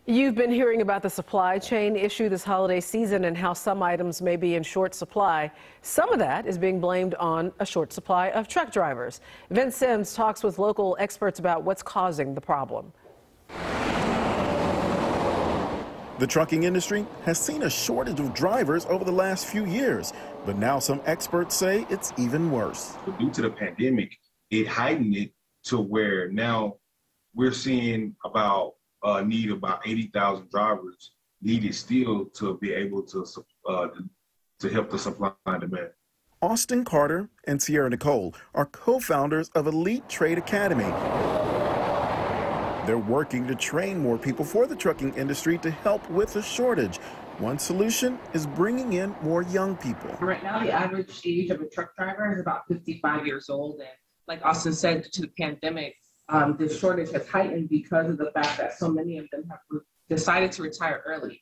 You've been hearing about the supply chain issue this holiday season and how some items may be in short supply. Some of that is being blamed on a short supply of truck drivers. Vince Sims talks with local experts about what's causing the problem. The trucking industry has seen a shortage of drivers over the last few years, but now some experts say it's even worse. Due to the pandemic, it heightened it to where now we're seeing need about 80,000 drivers needed still to be able to help the supply and demand. Austin Carter and Sierra Nicole are co-founders of Elite Trade Academy. They're working to train more people for the trucking industry to help with the shortage. One solution is bringing in more young people. Right now, the average age of a truck driver is about 55 years old. And like Austin said, due to the pandemic, this shortage has heightened because of the fact that so many of them have decided to retire early.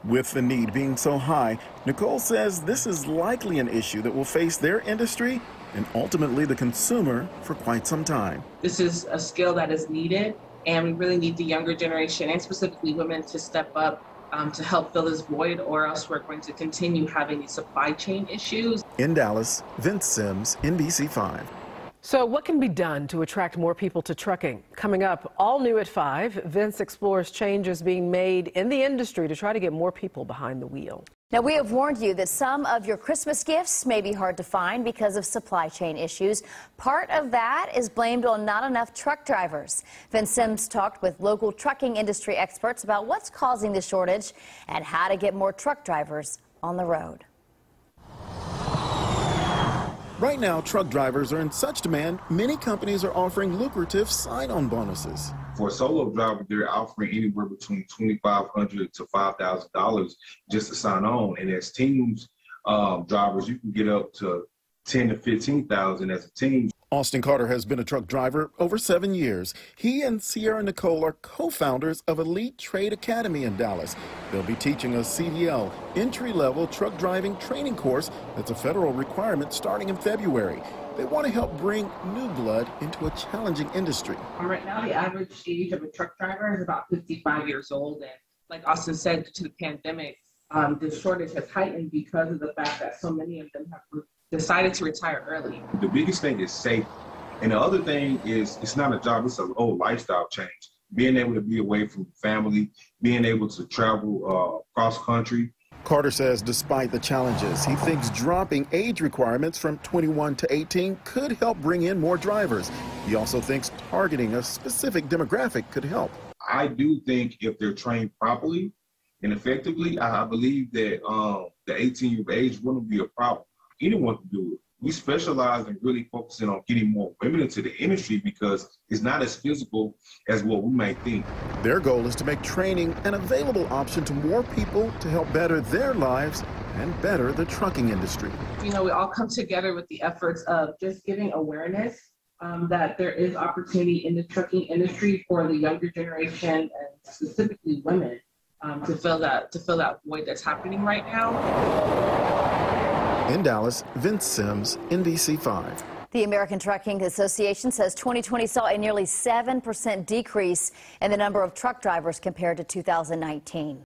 With the need being so high, Nicole says this is likely an issue that will face their industry and ultimately the consumer for quite some time. This is a skill that is needed, and we really need the younger generation, and specifically women, to step up to help fill this void, or else we're going to continue having these supply chain issues. In Dallas, Vince Sims, NBC5. So what can be done to attract more people to trucking? Coming up, all new at 5, Vince explores changes being made in the industry to try to get more people behind the wheel. Now, we have warned you that some of your Christmas gifts may be hard to find because of supply chain issues. Part of that is blamed on not enough truck drivers. Vince Sims talked with local trucking industry experts about what's causing the shortage and how to get more truck drivers on the road. Right now, truck drivers are in such demand, many companies are offering lucrative sign-on bonuses. For a solo driver, they're offering anywhere between $2,500 to $5,000 just to sign on. And as teams drivers, you can get up to $10,000 to $15,000 as a team. Austin Carter has been a truck driver over 7 years. He and Sierra Nicole are co-founders of Elite Trade Academy in Dallas. They'll be teaching a CDL, entry-level truck driving training course that's a federal requirement starting in February. They want to help bring new blood into a challenging industry. Right now, the average age of a truck driver is about 55 years old. And like Austin said, due to the pandemic, this shortage has heightened because of the fact that so many of them have decided to retire early. The biggest thing is safety. And the other thing is, it's not a job, it's a whole lifestyle change. Being able to be away from family, being able to travel cross country. Carter says despite the challenges, he thinks dropping age requirements from 21 to 18 could help bring in more drivers. He also thinks targeting a specific demographic could help. I do think if they're trained properly and effectively, I believe that the 18-year age wouldn't be a problem. Anyone can do it. We specialize in really focusing on getting more women into the industry because it's not as physical as what we might think. Their goal is to make training an available option to more people to help better their lives and better the trucking industry. You know, we all come together with the efforts of just giving awareness that there is opportunity in the trucking industry for the younger generation and specifically women to fill that void that's happening right now. In Dallas, Vince Sims, NBC5. The American Trucking Association says 2020 saw a nearly 7% decrease in the number of truck drivers compared to 2019.